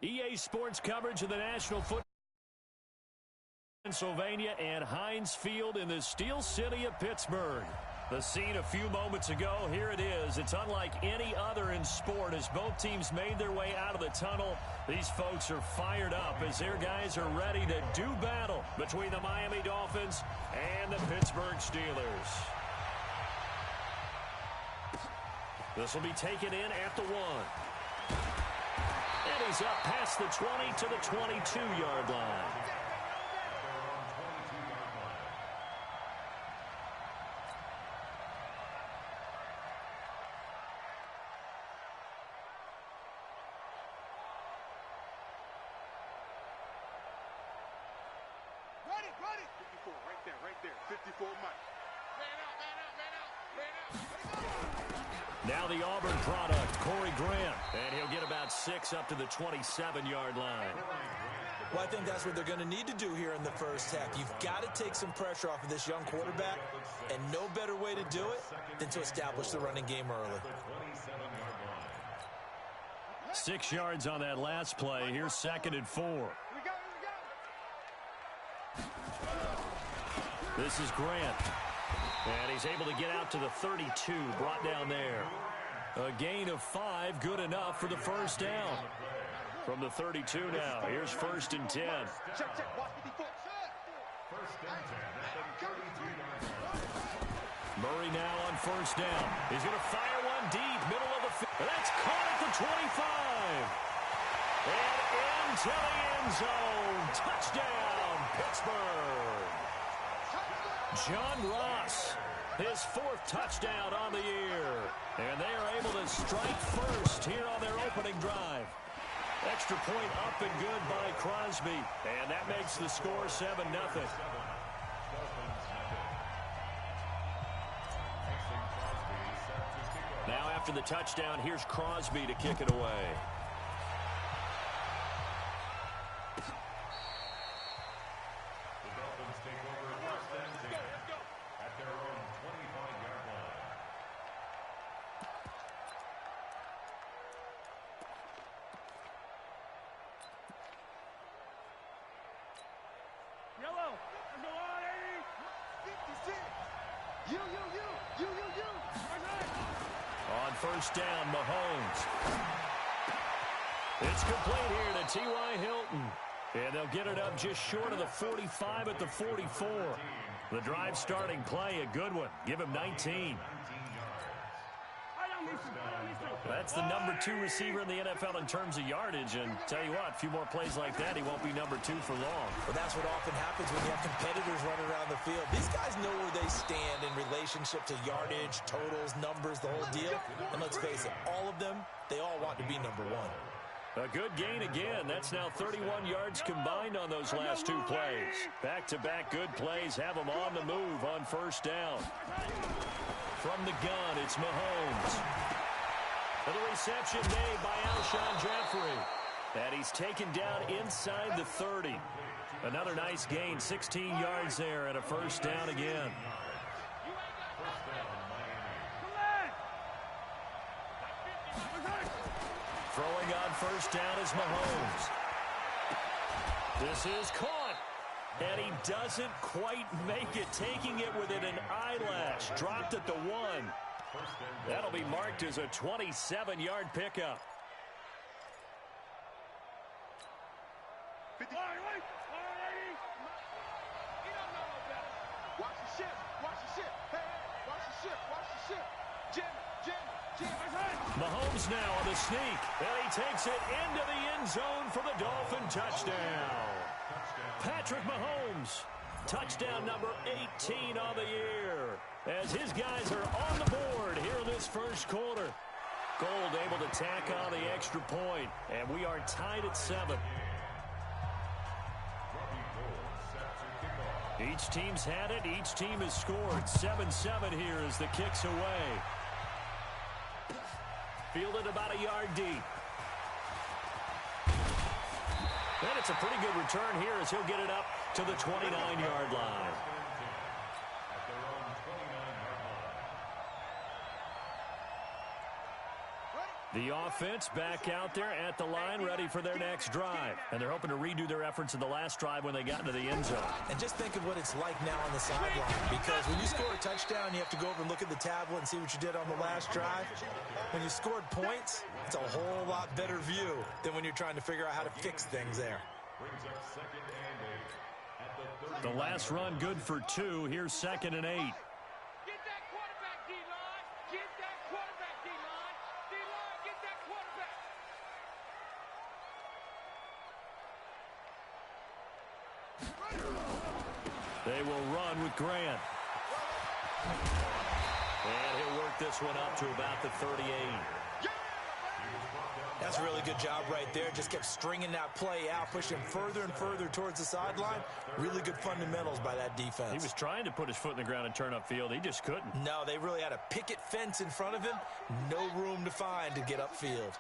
EA Sports coverage of the National Football Pennsylvania and Heinz Field in the Steel City of Pittsburgh. The scene a few moments ago, here it is. It's unlike any other in sport as both teams made their way out of the tunnel. These folks are fired up as their guys are ready to do battle between the Miami Dolphins and the Pittsburgh Steelers. This will be taken in at the 1. And he's up past the 20 to the 22-yard line. Ready. 54, right there. 54, Mike. Man out. Now the Auburn product, Corey Grant. And he'll get about 6 up to the 27-yard line. Well, I think that's what they're going to need to do here in the first half. You've got to take some pressure off of this young quarterback, and no better way to do it than to establish the running game early. 6 yards on that last play. Here's 2nd and 4. This is Grant. And he's able to get out to the 32, brought down there. A gain of 5, good enough for the first down. From the 32 now, here's 1st and 10. Murray now on 1st down. He's going to fire one deep, middle of the field. That's caught at the 25. And into the end zone. Touchdown, Pittsburgh. John Ross, his 4th touchdown on the year. And they are able to strike first here on their opening drive. Extra point up and good by Crosby. And that makes the score 7-0. Now after the touchdown, here's Crosby to kick it away. On 1st down, Mahomes. It's complete here to T.Y. Hilton. And they'll get it up just short of the 45 at the 44. The drive starting play, a good one. Give him 19. That's the number 2 receiver in the NFL in terms of yardage. And tell you what, a few more plays like that, he won't be number 2 for long. Well, that's what often happens when you have competitors running around the field. These guys know where they stand in relationship to yardage, totals, numbers, the whole deal. And let's face it, all of them, they all want to be number 1. A good gain again. That's now 31 yards combined on those last 2 plays. Back-to-back good plays have them on the move on 1st down. From the gun, it's Mahomes. For the reception made by Alshon Jeffrey. And he's taken down inside the 30. Another nice gain, 16 yards there and a 1st down again. Throwing on 1st down is Mahomes. This is caught. And he doesn't quite make it, taking it within an eyelash. Dropped at the 1. That'll be marked as a 27-yard pickup. Mahomes now on the sneak, and he takes it into the end zone for the Dolphin touchdown. Patrick Mahomes, touchdown number 18 on the year, as his guys are on the board here in this first quarter. Gold able to tack on the extra point, and we are tied at 7. Each team's had it. Each team has scored. 7-7 here as the kick's away. Fielded about a yard deep. And it's a pretty good return here as he'll get it up to the 29-yard line. The offense back out there at the line, ready for their next drive. And they're hoping to redo their efforts in the last drive when they got into the end zone. And just think of what it's like now on the sideline. Because when you score a touchdown, you have to go over and look at the tablet and see what you did on the last drive. When you scored points, it's a whole lot better view than when you're trying to figure out how to fix things there. The last run good for 2. Here's 2nd and 8. They will run with Grant. And he'll work this one up to about the 38. That's a really good job right there. Just kept stringing that play out, pushing further and further towards the sideline. Really good fundamentals by that defense. He was trying to put his foot in the ground and turn upfield. He just couldn't. No, they really had a picket fence in front of him. No room to find to get upfield.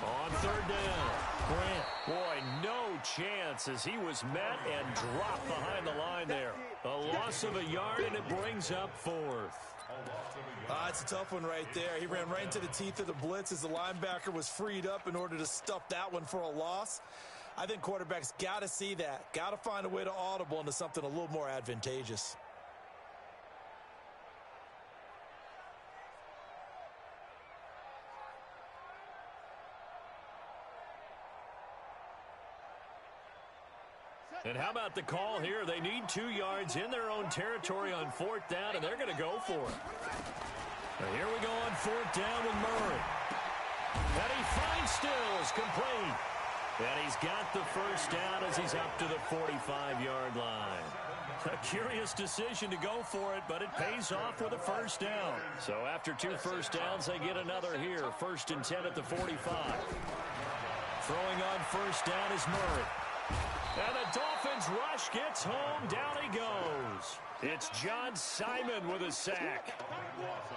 On 3rd down, Grant. Boy, no chance as he was met and dropped behind the line there. A loss of a yard, and it brings up 4th. It's a tough one right there. He ran right into the teeth of the blitz as the linebacker was freed up in order to stuff that one for a loss. I think quarterbacks got to see that. Got to find a way to audible into something a little more advantageous. And how about the call here? They need 2 yards in their own territory on 4th down, and they're going to go for it. Now here we go on 4th down with Murray. And he finds Stills, complete. And he's got the first down as he's up to the 45-yard line. A curious decision to go for it, but it pays off with a first down. So after 2 first downs, they get another here. 1st and 10 at the 45. Throwing on first down is Murray. And the Dolphins rush gets home. Down he goes. It's John Simon with a sack.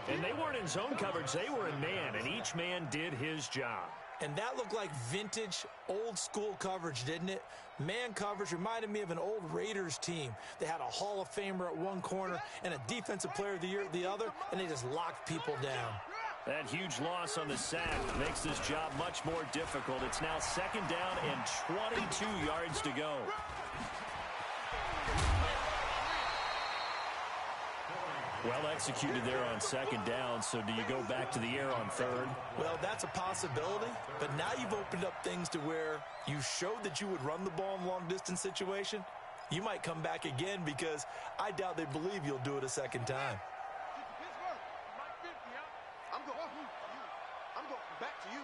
And they weren't in zone coverage. They were in man, and each man did his job. And that looked like vintage, old-school coverage, didn't it? Man coverage reminded me of an old Raiders team. They had a Hall of Famer at one corner and a Defensive Player of the Year at the other, and they just locked people down. That huge loss on the sack makes this job much more difficult. It's now 2nd down and 22 yards to go. Well executed there on 2nd down, so do you go back to the air on 3rd? Well, that's a possibility, but now you've opened up things to where you showed that you would run the ball in a long-distance situation. You might come back again because I doubt they believe you'll do it a 2nd time. I'm going back to you.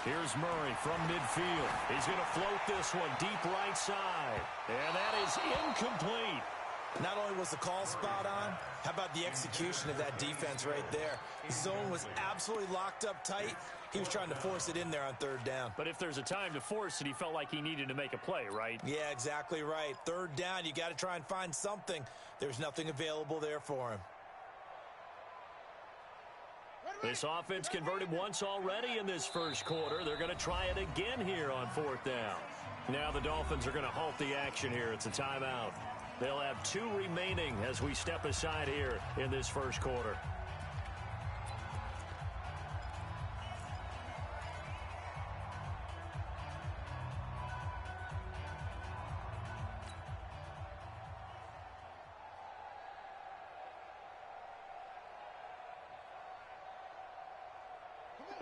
Here's Murray from midfield. He's going to float this one deep right side. And that is incomplete. Not only was the call spot on, how about the execution of that defense right there? The zone was absolutely locked up tight. He was trying to force it in there on 3rd down. But if there's a time to force it, he felt like he needed to make a play, right? Yeah, exactly right. 3rd down, you got to try and find something. There's nothing available there for him. This offense converted once already in this first quarter. They're going to try it again here on 4th down. Now the Dolphins are going to halt the action here. It's a timeout. They'll have 2 remaining as we step aside here in this first quarter.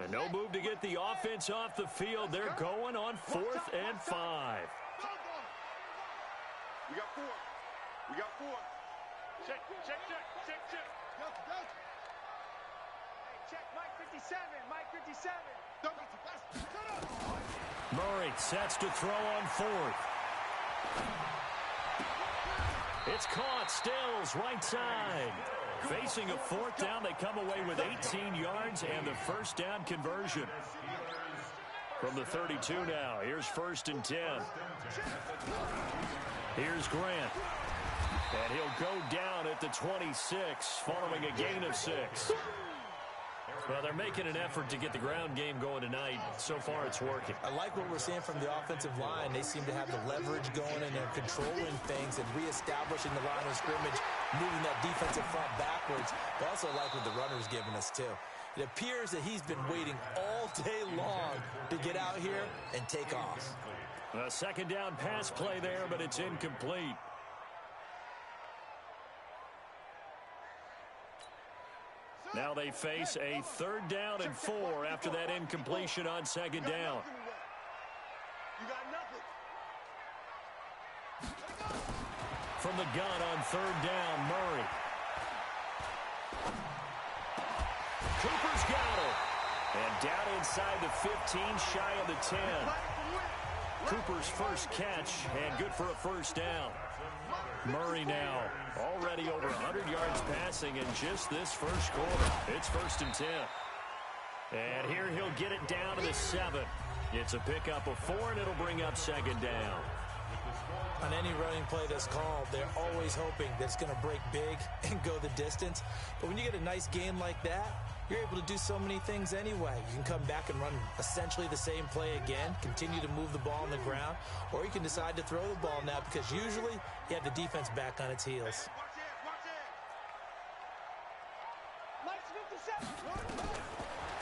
And no move to get the offense off the field. They're going on 4th and 5. We got 4. We got 4. Check. Hey, check Mike 57. Murray sets to throw on 4th. It's caught. Stills right side. Facing a 4th down, they come away with 18 yards and the first down conversion. From the 32 now, here's 1st and 10. Here's Grant. And he'll go down at the 26 following a gain of 6. Well, they're making an effort to get the ground game going tonight. So far, it's working. I like what we're seeing from the offensive line. They seem to have the leverage going, and they're controlling things and reestablishing the line of scrimmage, moving that defensive front backwards. I also like what the runner's giving us, too. It appears that he's been waiting all day long to get out here and take off. A second down pass play there, but it's incomplete. Now they face a 3rd down and 4 after that incompletion on second down. You got nothing. From the gun on 3rd down, Murray. Cooper's got it. And down inside the 15, shy of the 10. Cooper's first catch, and good for a first down. Murray now already over 100 yards passing in just this first quarter. It's 1st and 10. And here he'll get it down to the 7. It's a pickup of 4, and it'll bring up second down. On any running play that's called, they're always hoping that it's going to break big and go the distance. But when you get a nice gain like that, you're able to do so many things anyway. You can come back and run essentially the same play again, continue to move the ball on the ground, or you can decide to throw the ball now because usually you have the defense back on its heels.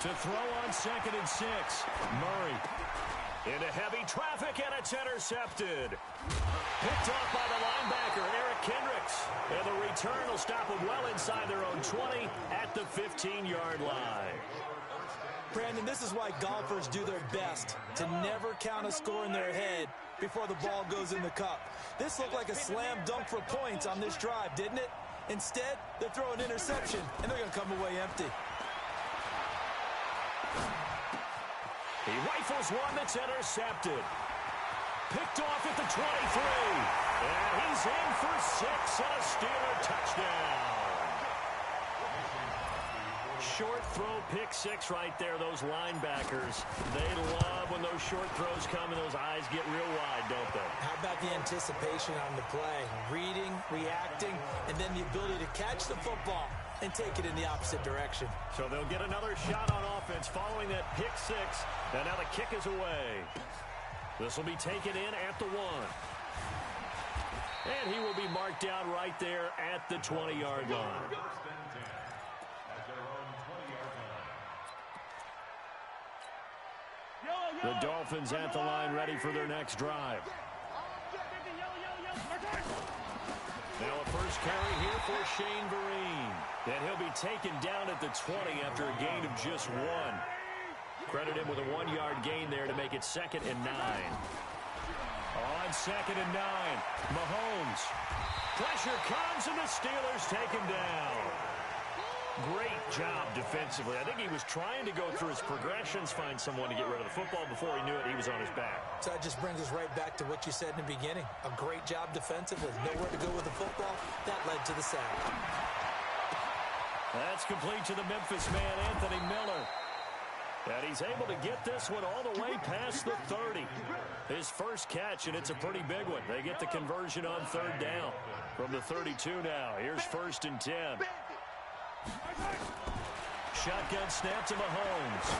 To throw on 2nd and 6, Murray. Into heavy traffic, and it's intercepted. Picked off by the linebacker, Eric Kendricks. And the return will stop them well inside their own 20 at the 15-yard line. Brandon, this is why golfers do their best to never count a score in their head before the ball goes in the cup. This looked like a slam dunk for points on this drive, didn't it? Instead, they throw an interception, and they're going to come away empty. He rifles one that's intercepted. Picked off at the 23. And he's in for 6 and a Steeler touchdown. Short throw, pick 6 right there. Those linebackers, they love when those short throws come and those eyes get real wide, don't they? How about the anticipation on the play? Reading, reacting, and then the ability to catch the football and take it in the opposite direction. So they'll get another shot on offense following that pick 6. And now the kick is away. This will be taken in at the 1. And he will be marked down right there at the 20-yard line. The Dolphins at the line ready for their next drive. Now a first carry here for Shane Vereen. And he'll be taken down at the 20 after a gain of just 1. Credit him with a 1-yard gain there to make it 2nd and 9. On 2nd and 9, Mahomes. Pressure comes and the Steelers take him down. Great job defensively. I think he was trying to go through his progressions, find someone to get rid of the football. Before he knew it, he was on his back. So that just brings us right back to what you said in the beginning. A great job defensively. Nowhere to go with the football. That led to the sack. That's complete to the Memphis man, Anthony Miller. And he's able to get this one all the way past the 30. His first catch, and it's a pretty big one. They get the conversion on 3rd down from the 32 now. Here's 1st and 10. Shotgun snap to Mahomes.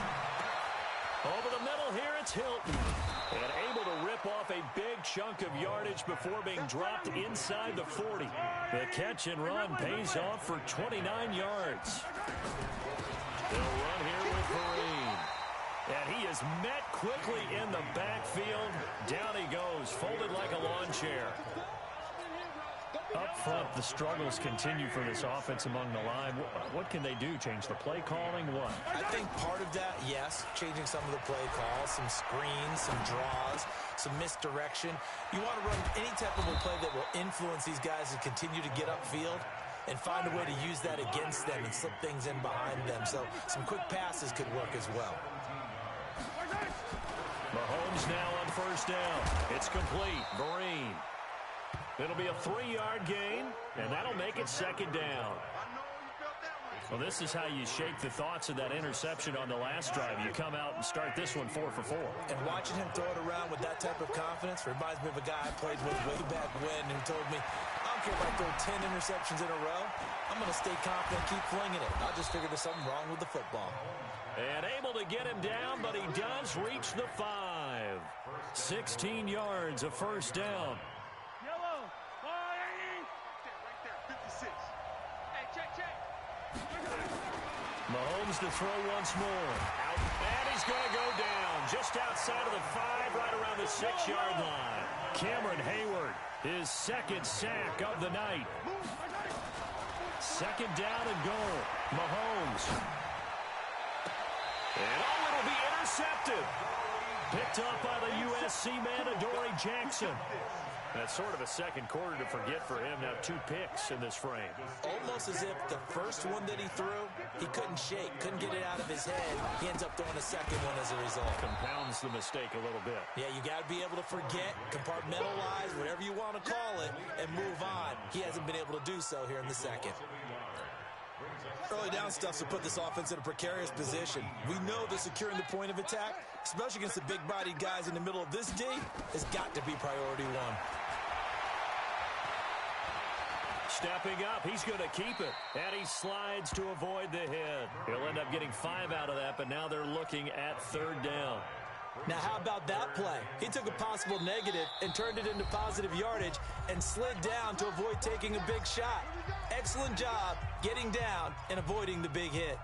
Over the middle here, it's Hilton. And able to rip off a big chunk of yardage before being dropped inside the 40. The catch and run pays off for 29 yards. They'll run here with Vereen. And he is met quickly in the backfield. Down he goes, folded like a lawn chair. Up front, the struggles continue for this offense among the line. What can they do? Change the play calling? What? I think part of that, yes, changing some of the play calls, some screens, some draws, some misdirection. You want to run any type of a play that will influence these guys to continue to get upfield and find a way to use that against them and slip things in behind them. So some quick passes could work as well. Mahomes now on 1st down. It's complete. Vereen. It'll be a 3-yard gain, and that'll make it 2nd down. Well, this is how you shake the thoughts of that interception on the last drive. You come out and start this one 4 for 4. And watching him throw it around with that type of confidence reminds me of a guy I played with way back when who told me, I don't care if I throw 10 interceptions in a row. I'm going to stay confident, keep flinging it. I just figured there's something wrong with the football. And able to get him down, but he does reach the 5. 16 yards, a first down. Yellow. Right there, 56. Hey, check. Mahomes to throw once more. Out, and he's going to go down just outside of the 5, right around the 6-yard line. Cameron Hayward, his second sack of the night. Second down and goal. Mahomes. And it'll be intercepted. Picked up by the USC man, Adoree Jackson. That's sort of a second quarter to forget for him. Now 2 picks in this frame. Almost as if the first one that he threw, he couldn't shake, couldn't get it out of his head. He ends up throwing a second one as a result. Compounds the mistake a little bit. Yeah, you got to be able to forget, compartmentalize, whatever you want to call it, and move on. He hasn't been able to do so here in the second. Early down stuff's to put this offense in a precarious position. We know that securing the point of attack, especially against the big-bodied guys in the middle of this D, has got to be priority 1. Stepping up, he's going to keep it. And he slides to avoid the hit. He'll end up getting 5 out of that, but now they're looking at third down. Now, how about that play? He took a possible negative and turned it into positive yardage and slid down to avoid taking a big shot. Excellent job getting down and avoiding the big hit.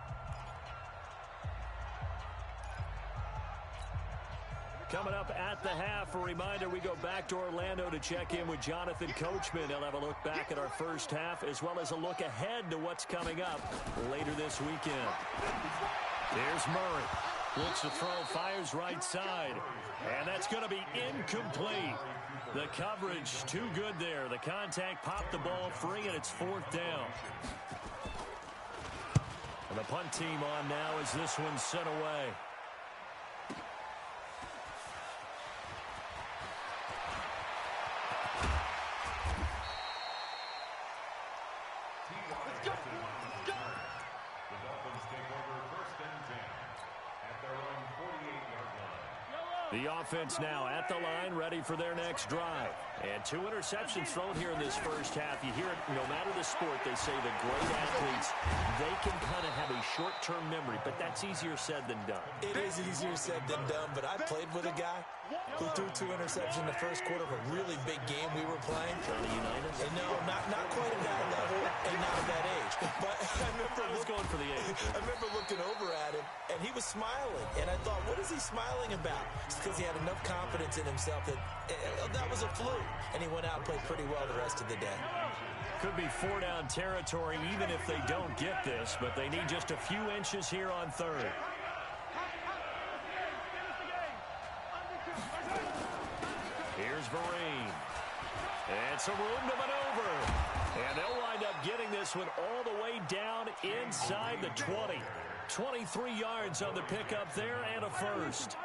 Coming up at the half, a reminder, we go back to Orlando to check in with Jonathan Coachman. He'll have a look back at our first half as well as a look ahead to what's coming up later this weekend. Here's Murray. Looks to throw, fires right side. And that's going to be incomplete. The coverage too good there. The contact popped the ball free, and it's 4th down. And the punt team on now as this one's sent away. The offense now at the line, ready for their next drive. And 2 interceptions thrown here in this first half. You hear it, no matter the sport, they say the great athletes, they can kind of have a short-term memory, but that's easier said than done. It is easier said than done, but I played with a guy who threw 2 interceptions in the first quarter of a really big game we were playing. Johnny Unitas? And no, not quite at that level and not at that age. But I was going for the age. I remember looking over at him, and he was smiling. And I thought, what is he smiling about? It's because he had enough confidence in himself that that was a fluke. And he went out and played pretty well the rest of the day. Could be 4-down territory even if they don't get this, but they need just a few inches here on third. Here's Vereen. And some room to maneuver. And they'll wind up getting this one all the way down inside the 20. 23 yards on the pickup there and a first.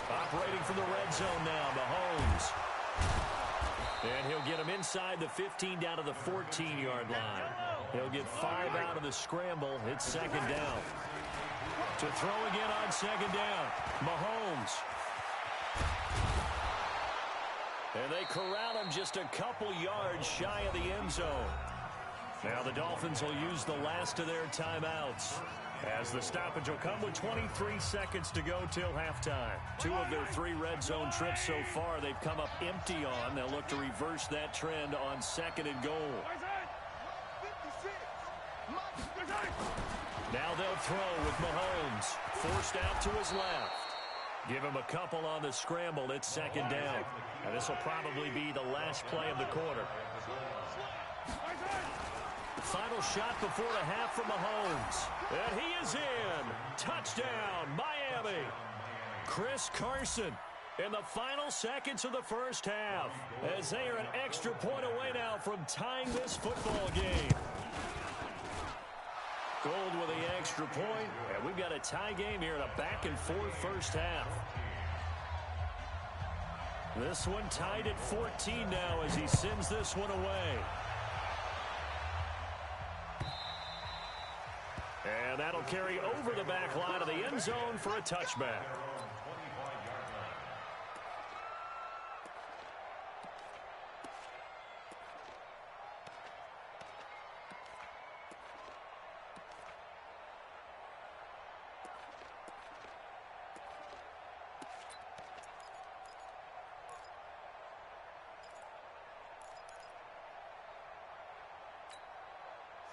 Operating from the red zone now, Mahomes. And he'll get him inside the 15 down to the 14-yard line. He'll get 5 out of the scramble. It's second down. To throw again on second down, Mahomes. And they corral him just a couple yards shy of the end zone. Now the Dolphins will use the last of their timeouts, as the stoppage will come with 23 seconds to go till halftime. 2 of their 3 red zone trips so far they've come up empty on. They'll look to reverse that trend on second and goal. Now they'll throw with Mahomes. Forced out to his left. Give him a couple on the scramble. It's second down. And this will probably be the last play of the quarter. Final shot before the half from Mahomes. And he is in. Touchdown, Miami. Chris Carson in the final seconds of the first half, as they are an extra point away now from tying this football game. Gold with the extra point, and we've got a tie game here in a back-and-forth first half. This one tied at 14 now as he sends this one away. carry over the back line of the end zone for a touchback.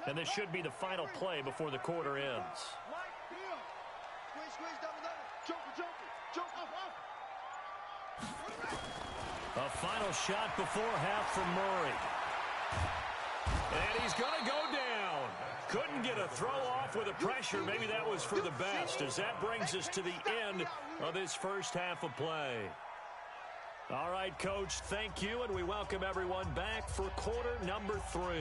And this should be the final play before the quarter ends. A final shot before half from Murray. And he's going to go down. Couldn't get a throw off with the pressure. Maybe that was for the best, as that brings us to the end of this first half of play. All right, Coach, thank you, and we welcome everyone back for quarter number 3.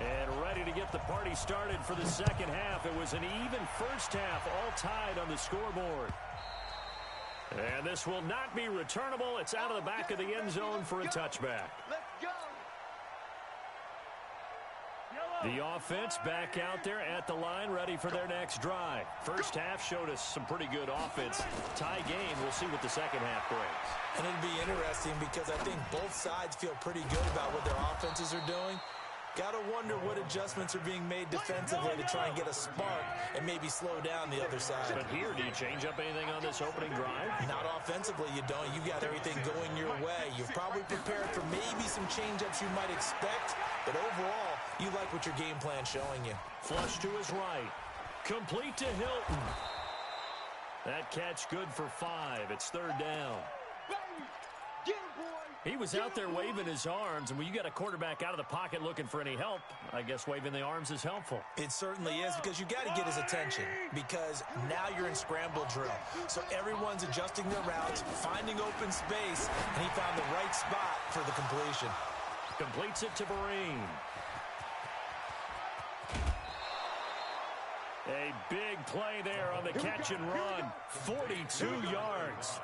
And ready to get the party started for the second half. It was an even first half, all tied on the scoreboard. And this will not be returnable. It's out of the back of the end zone for a touchback. The offense back out there at the line, ready for their next drive. First half showed us some pretty good offense. Tie game, we'll see what the second half brings. And it'll be interesting because I think both sides feel pretty good about what their offenses are doing. Got to wonder what adjustments are being made defensively to try and get a spark and maybe slow down the other side. But here, do you change up anything on this opening drive? Not offensively, you don't. You got everything going your way. You've probably prepared for maybe some change-ups you might expect, but overall, you like what your game plan's showing you. Flush to his right. Complete to Hilton. That catch good for 5. It's third down. He was out there waving his arms, and when you got a quarterback out of the pocket looking for any help, I guess waving the arms is helpful. It certainly is, because you got to get his attention, because now you're in scramble drill. So everyone's adjusting their routes, finding open space, and he found the right spot for the completion. Completes it to Vereen. A big play there on the catch and run. 42 yards.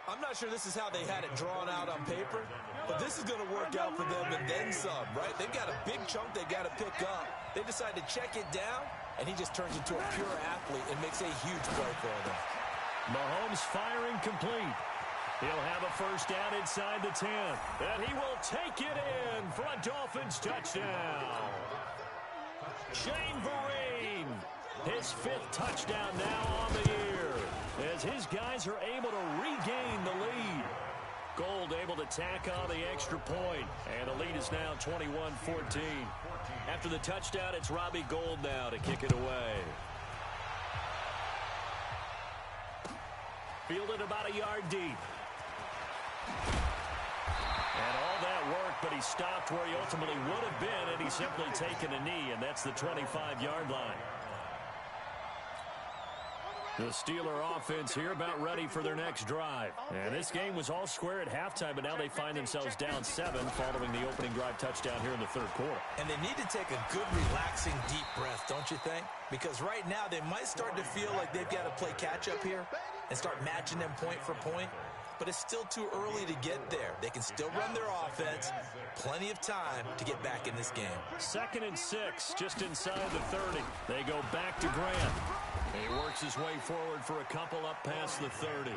I'm not sure this is how they had it drawn out on paper, but this is going to work out for them and then some, right? They've got a big chunk they got to pick up. They decide to check it down, and he just turns into a pure athlete and makes a huge play for them. Mahomes firing complete. He'll have a first down inside the 10, and he will take it in for a Dolphins touchdown. Shane Vereen, his 5th touchdown now on the year, as his guys are able to regain the lead. Gold able to tack on the extra point, and the lead is now 21-14. After the touchdown, it's Robbie Gould now to kick it away. Fielded about a yard deep. And all that work, but he stopped where he ultimately would have been, and he's simply taken a knee, and that's the 25-yard line. The Steeler offense here about ready for their next drive. And this game was all square at halftime, but now they find themselves down 7 following the opening drive touchdown here in the third quarter. And they need to take a good, relaxing, deep breath, don't you think? Because right now they might start to feel like they've got to play catch-up here and start matching them point for point. But it's still too early to get there. They can still run their offense. Plenty of time to get back in this game. 2nd and 6, just inside the 30. They go back to Grant. He works his way forward for a couple up past the 30.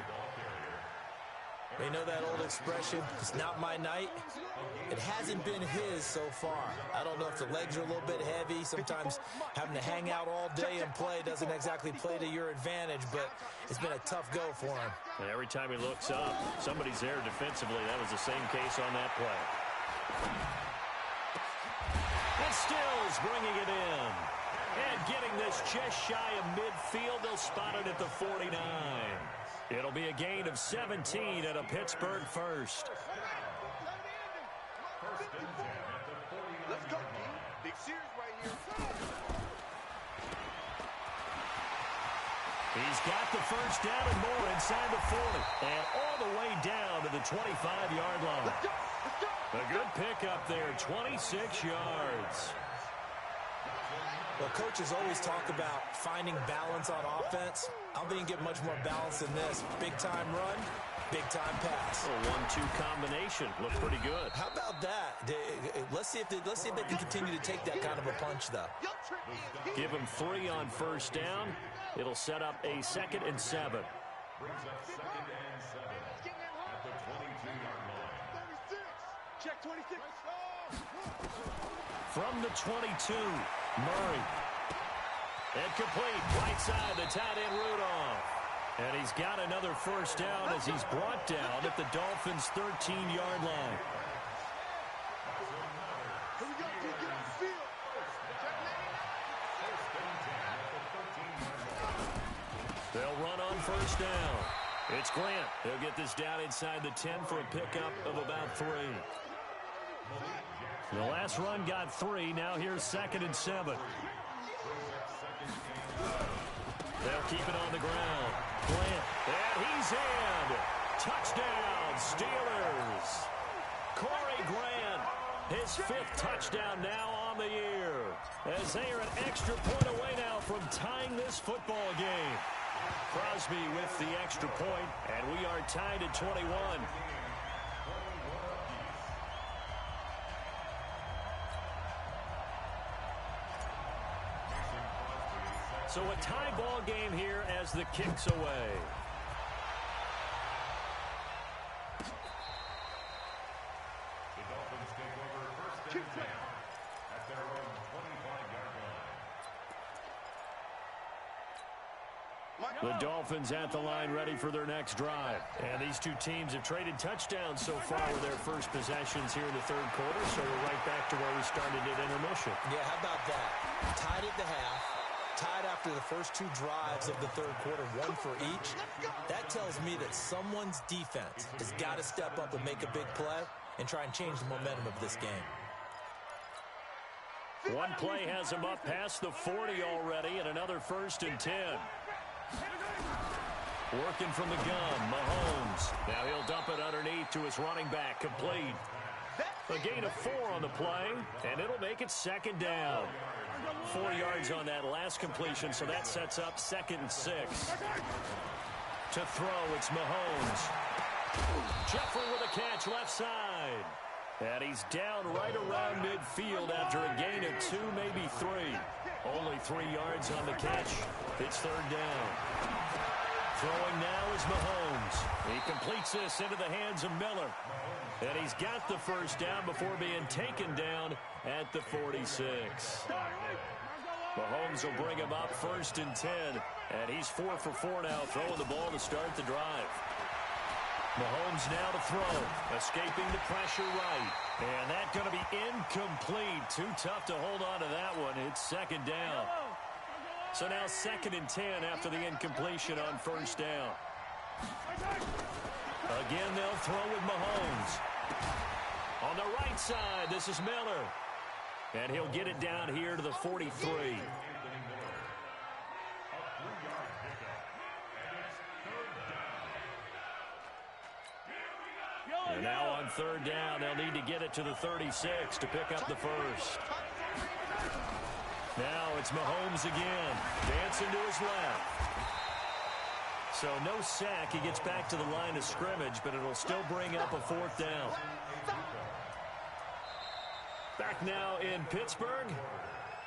They know that old expression, it's not my night. It hasn't been his so far. I don't know if the legs are a little bit heavy. Sometimes having to hang out all day and play doesn't exactly play to your advantage, but it's been a tough go for him. And every time he looks up, somebody's there defensively. That was the same case on that play. And Stills bringing it in. And getting this just shy of midfield, they'll spot it at the 49. It'll be a gain of 17 at a Pittsburgh first. Let's go. Big series right here. He's got the first down and more inside the 40. And all the way down to the 25-yard line. A good pickup there, 26 yards. Well, coaches always talk about finding balance on offense. I don't think you get much more balance than this. Big-time run, big-time pass. A 1-2 combination. Looked pretty good. How about that? Let's see if they can continue to take that kind of a punch, though. Give him 3 on first down. It'll set up a 2nd and 7. Brings up 2nd and 7 at the 22-yard line. Check 26. From the 22, Murray. And complete, right side, the tight end Rudolph. And he's got another first down as he's brought down at the Dolphins' 13-yard line. Here we go, kid, get on the field. They'll run on first down. It's Grant. They'll get this down inside the 10 for a pickup of about 3. The last run got 3. Now here's 2nd and 7. They'll keep it on the ground. Grant, and he's in. Touchdown, Steelers. Corey Grant, his 5th touchdown now on the year. As they are an extra point away now from tying this football game. Crosby with the extra point, and we are tied at 21. So a tie ball game here as the kick's away. The Dolphins take over 1st and 10 at their own 25-yard line. The Dolphins at the line ready for their next drive. And these two teams have traded touchdowns so far with their first possessions here in the 3rd quarter. So we're right back to where we started at intermission. Yeah, how about that? Tied at the half. Tied after the first 2 drives of the 3rd quarter, 1 for each. That tells me that someone's defense has got to step up and make a big play and try and change the momentum of this game. One play has him up past the 40 already, and another 1st and 10. Working from the gun, Mahomes. Now he'll dump it underneath to his running back, complete. A gain of 4 on the play, and it'll make it 2nd down. 4 yards on that last completion, so that sets up 2nd and 6. To throw, it's Mahomes. Jeffrey with a catch left side. And he's down right around midfield after a gain of 2, maybe 3. Only 3 yards on the catch. It's 3rd down. Throwing now is Mahomes. He completes this into the hands of Miller. And he's got the first down before being taken down at the 46. Mahomes will bring him up 1st and 10. And he's 4 for 4 now, throwing the ball to start the drive. Mahomes now to throw, escaping the pressure right. And that's going to be incomplete. Too tough to hold on to that one. It's 2nd down. So now 2nd and 10 after the incompletion on 1st down. Again, they'll throw with Mahomes. On the right side, this is Miller. And he'll get it down here to the 43. And now on 3rd down, they'll need to get it to the 36 to pick up the first. Now it's Mahomes again, dancing to his left. So no sack. He gets back to the line of scrimmage, but it'll still bring up a 4th down. Back now in Pittsburgh.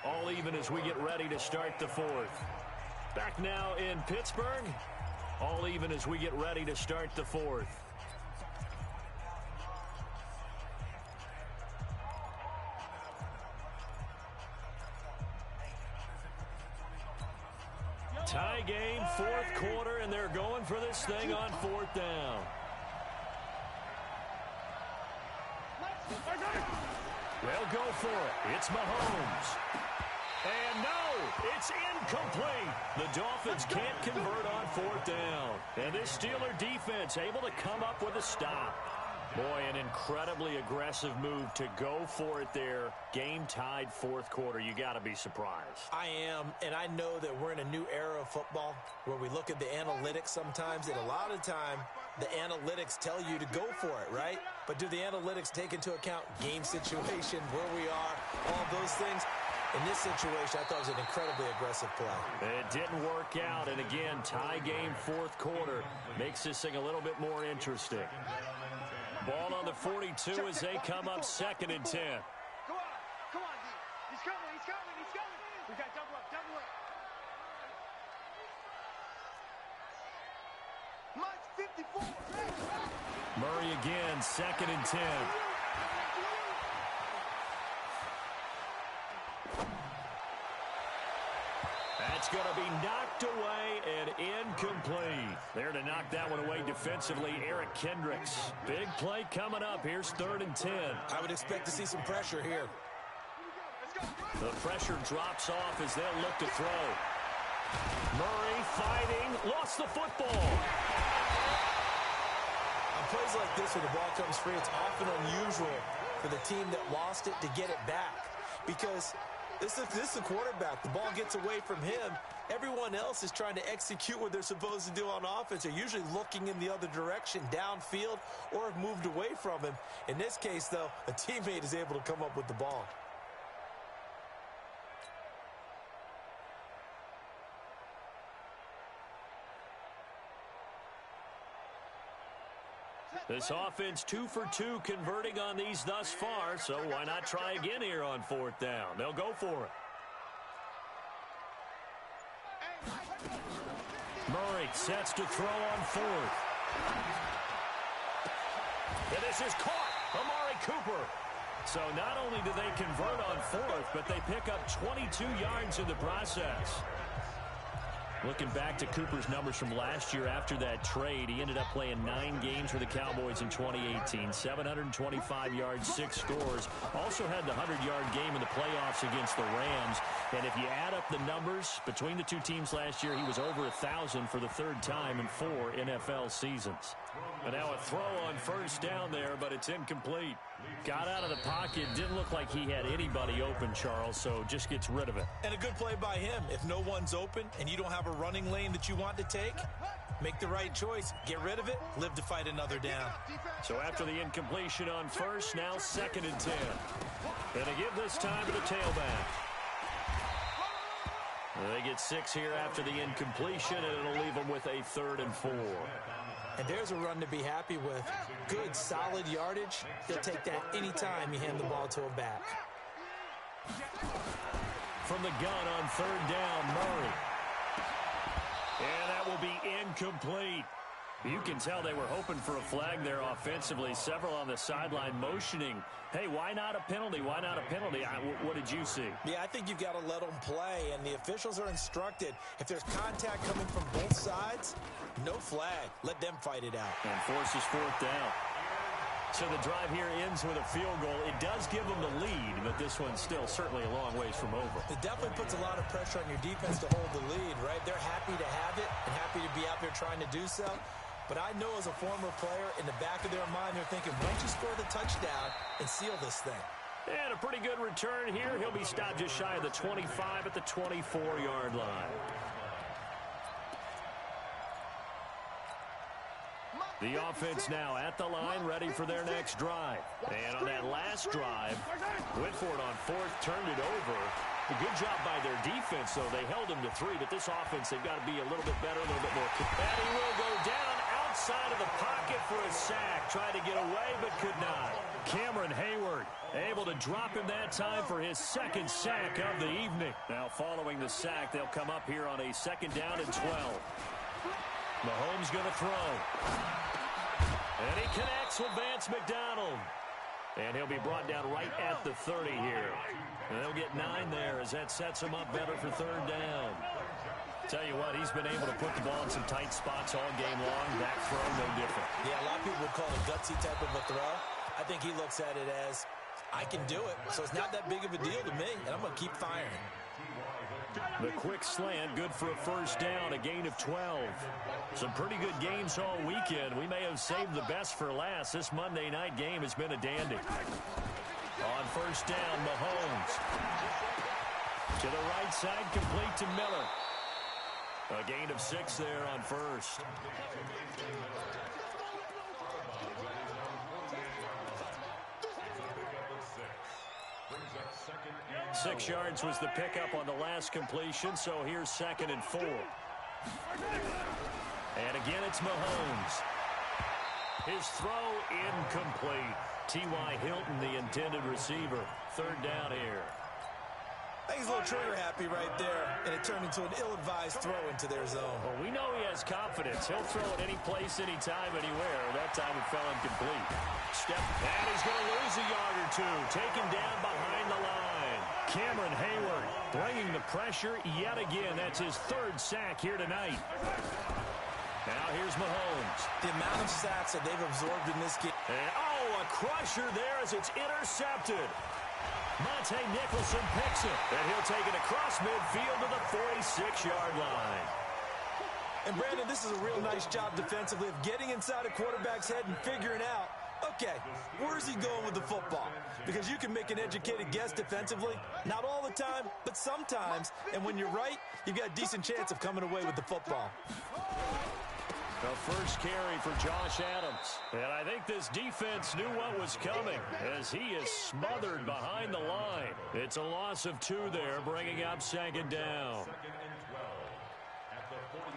All even as we get ready to start the 4th. Back now in Pittsburgh. All even as we get ready to start the 4th. Tie game, 4th quarter, and they're going for this thing on 4th down. They'll go for it. It's Mahomes. And no, it's incomplete. The Dolphins can't convert on 4th down. And this Steeler defense able to come up with a stop. Boy, an incredibly aggressive move to go for it there. Game tied 4th quarter. You got to be surprised. I am, and I know that we're in a new era of football where we look at the analytics sometimes, and a lot of time the analytics tell you to go for it, right? But do the analytics take into account game situation, where we are, all those things? In this situation, I thought it was an incredibly aggressive play. It didn't work out, and again, tie game, fourth quarter. Makes this thing a little bit more interesting. Ball on the 42 as they come up 2nd and 10. Come on, D. He's coming. We got double up. Mine's 54. Murray again, 2nd and 10. That's going to be knocked away and incomplete. There to knock that one away defensively, Eric Kendricks. Big play coming up. Here's 3rd and 10. I would expect to see some pressure here. The pressure drops off as they'll look to throw. Murray fighting, lost the football. On plays like this where the ball comes free, it's often unusual for the team that lost it to get it back. Because this is the quarterback. The ball gets away from him. Everyone else is trying to execute what they're supposed to do on offense. They're usually looking in the other direction, downfield, or have moved away from him. In this case, though, a teammate is able to come up with the ball. This offense 2 for 2 converting on these thus far, so why not try again here on 4th down? They'll go for it. Murray sets to throw on 4th. And this is caught. Amari Cooper. So not only do they convert on 4th, but they pick up 22 yards in the process. Looking back to Cooper's numbers from last year after that trade, he ended up playing 9 games for the Cowboys in 2018. 725 yards, 6 scores. Also had the 100-yard game in the playoffs against the Rams. And if you add up the numbers between the two teams last year, he was over 1,000 for the 3rd time in 4 NFL seasons. And now a throw on 1st down there, but it's incomplete. Got out of the pocket. Didn't look like he had anybody open, Charles, so just gets rid of it. And a good play by him. If no one's open and you don't have a running lane that you want to take, make the right choice. Get rid of it. Live to fight another down. So after the incompletion on 1st, now 2nd and 10. And they give this time to the tailback. They get 6 here after the incompletion, and it'll leave them with a 3rd and 4. And there's a run to be happy with. Good, solid yardage. He'll take that anytime you hand the ball to him back. From the gun on 3rd down, Murray. And that will be incomplete. You can tell they were hoping for a flag there offensively. Several on the sideline motioning. Hey, why not a penalty? Why not a penalty? What did you see? Yeah, I think you've got to let them play, and the officials are instructed. If there's contact coming from both sides, no flag. Let them fight it out. And forces 4th down. So the drive here ends with a field goal. It does give them the lead, but this one's still certainly a long ways from over. It definitely puts a lot of pressure on your defense to hold the lead, right? They're happy to have it and happy to be out there trying to do so. But I know as a former player, in the back of their mind, they're thinking, why don't you score the touchdown and seal this thing? And a pretty good return here. He'll be stopped just shy of the 25 at the 24-yard line. The offense now at the line, ready for their next drive. And on that last drive, went for it on 4th, turned it over. A good job by their defense, though. They held him to 3, but this offense, they've got to be a little bit better, a little bit more. And he will go down outside of the pocket for a sack. Tried to get away, but could not. Cameron Hayward able to drop him that time for his 2nd sack of the evening. Now following the sack, they'll come up here on a 2nd down and 12. Mahomes going to throw. And he connects with Vance McDonald. And he'll be brought down right at the 30 here. And they'll get 9 there as that sets him up better for 3rd down. Tell you what, he's been able to put the ball in some tight spots all game long. That throw, no different. Yeah, a lot of people would call it a gutsy type of a throw. I think he looks at it as, I can do it, so it's not that big of a deal to me, and I'm going to keep firing. The quick slant, good for a 1st down, a gain of 12. Some pretty good games all weekend. We may have saved the best for last. This Monday night game has been a dandy. On 1st down, Mahomes. To the right side, complete to Miller. A gain of 6 there on 1st. Brings up 2nd 6 yards was the pickup on the last completion, so here's 2nd and 4. And again, it's Mahomes. His throw incomplete. T.Y. Hilton, the intended receiver. 3rd down here. I think he's a little trigger happy right there, and it turned into an ill-advised throw into their zone. Well, we know he has confidence. He'll throw it any place, anytime, anywhere. That time it fell incomplete. And he's going to lose a yard or two. Taken down behind the line. Cameron Hayward bringing the pressure yet again. That's his 3rd sack here tonight. Now here's Mahomes. The amount of sacks that they've absorbed in this game. And, a crusher there as it's intercepted. Monte Nicholson picks it, and he'll take it across midfield to the 46-yard line. And, Brandon, this is a real nice job defensively of getting inside a quarterback's head and figuring out, okay, where's he going with the football? Because you can make an educated guess defensively, not all the time, but sometimes. And when you're right, you've got a decent chance of coming away with the football. The first carry for Josh Adams. And I think this defense knew what was coming as he is smothered behind the line. It's a loss of 2 there, bringing up 2nd down.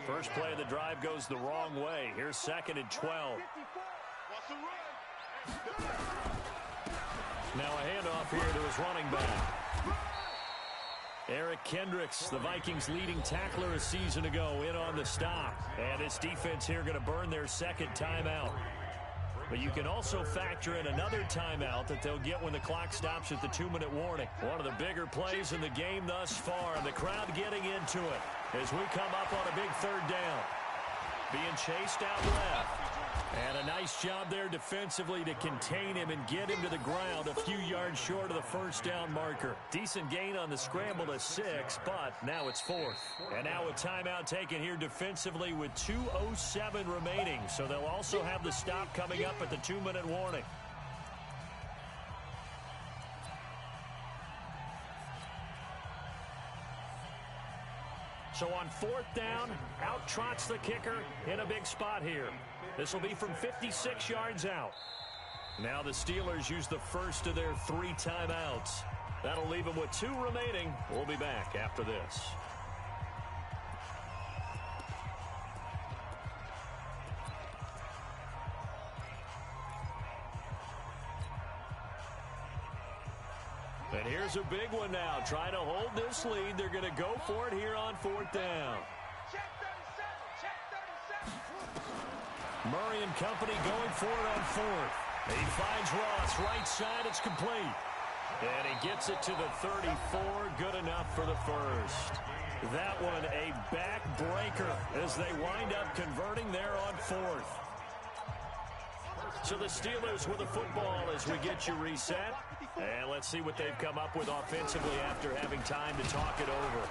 First play of the drive goes the wrong way. Here's 2nd and 12. Now a handoff here to his running back. Eric Kendricks, the Vikings' leading tackler a season ago, in on the stop. And this defense here going to burn their 2nd timeout. But you can also factor in another timeout that they'll get when the clock stops at the 2-minute warning. One of the bigger plays in the game thus far, and the crowd getting into it as we come up on a big 3rd down. Being chased out left. And a nice job there defensively to contain him and get him to the ground a few yards short of the 1st down marker. Decent gain on the scramble to 6, but now it's 4th. And now a timeout taken here defensively with 2:07 remaining. So they'll also have the stop coming up at the 2-minute warning. So on 4th down, out trots the kicker in a big spot here. This will be from 56 yards out. Now the Steelers use the first of their 3 timeouts. That'll leave them with 2 remaining. We'll be back after this. And here's a big one now. Trying to hold this lead. They're going to go for it here on 4th down. Check 37. Check 37. Murray and company going for it on 4th. He finds Ross. Right side. It's complete. And he gets it to the 34. Good enough for the first. That one a backbreaker as they wind up converting there on 4th. So the Steelers with the football as we get you reset. And let's see what they've come up with offensively after having time to talk it over.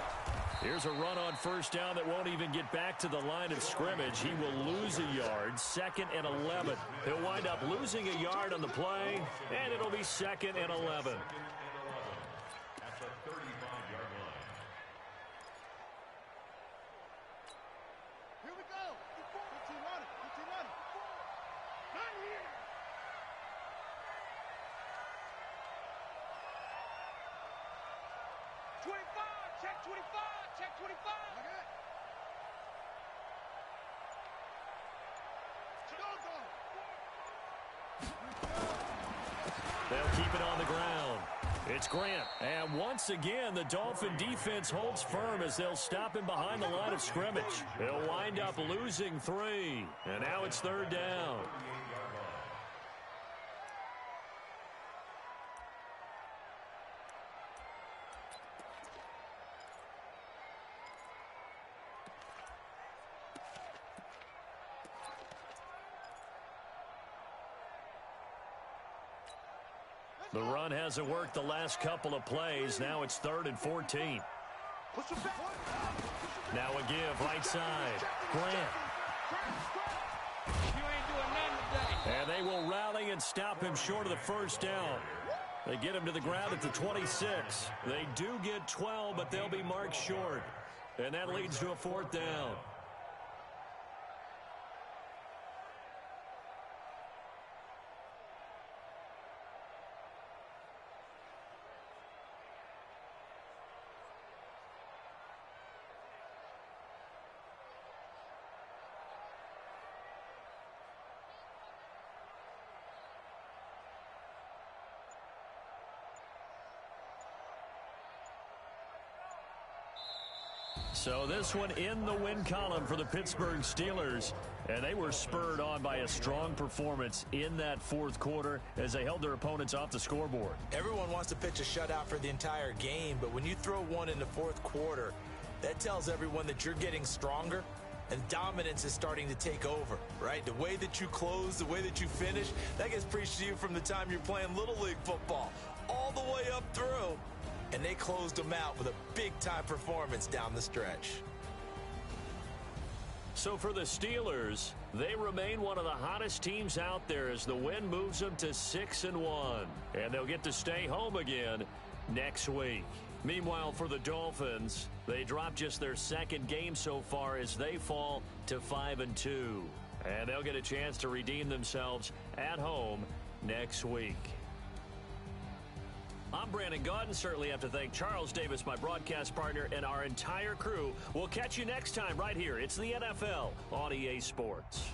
Here's a run on 1st down that won't even get back to the line of scrimmage. He will lose a yard, 2nd and 11. He'll wind up losing a yard on the play, and it'll be 2nd and 11. At the 35-yard line. Here we go. 15 on it. 15 on it. Right here. Check 25. Check 25. Okay. They'll keep it on the ground. It's Grant. And once again, the Dolphin defense holds firm as they'll stop him behind the line of scrimmage. They'll wind up losing 3. And now it's 3rd down. The run hasn't worked the last couple of plays. Now it's 3rd and 14. Now a give, right side. Grant. You ain't doing nothing today. And they will rally and stop him short of the 1st down. They get him to the ground at the 26. They do get 12, but they'll be marked short. And that leads to a 4th down. So this one in the win column for the Pittsburgh Steelers. And they were spurred on by a strong performance in that fourth quarter as they held their opponents off the scoreboard. Everyone wants to pitch a shutout for the entire game, but when you throw one in the fourth quarter, that tells everyone that you're getting stronger and dominance is starting to take over, right? The way that you close, the way that you finish, that gets preached to you from the time you're playing Little League football all the way up through. And they closed them out with a big-time performance down the stretch. So for the Steelers, they remain one of the hottest teams out there as the win moves them to 6-1. And they'll get to stay home again next week. Meanwhile, for the Dolphins, they dropped just their second game so far as they fall to 5-2. And they'll get a chance to redeem themselves at home next week. I'm Brandon Gaudin. Certainly have to thank Charles Davis, my broadcast partner, and our entire crew. We'll catch you next time right here. It's the NFL on EA Sports.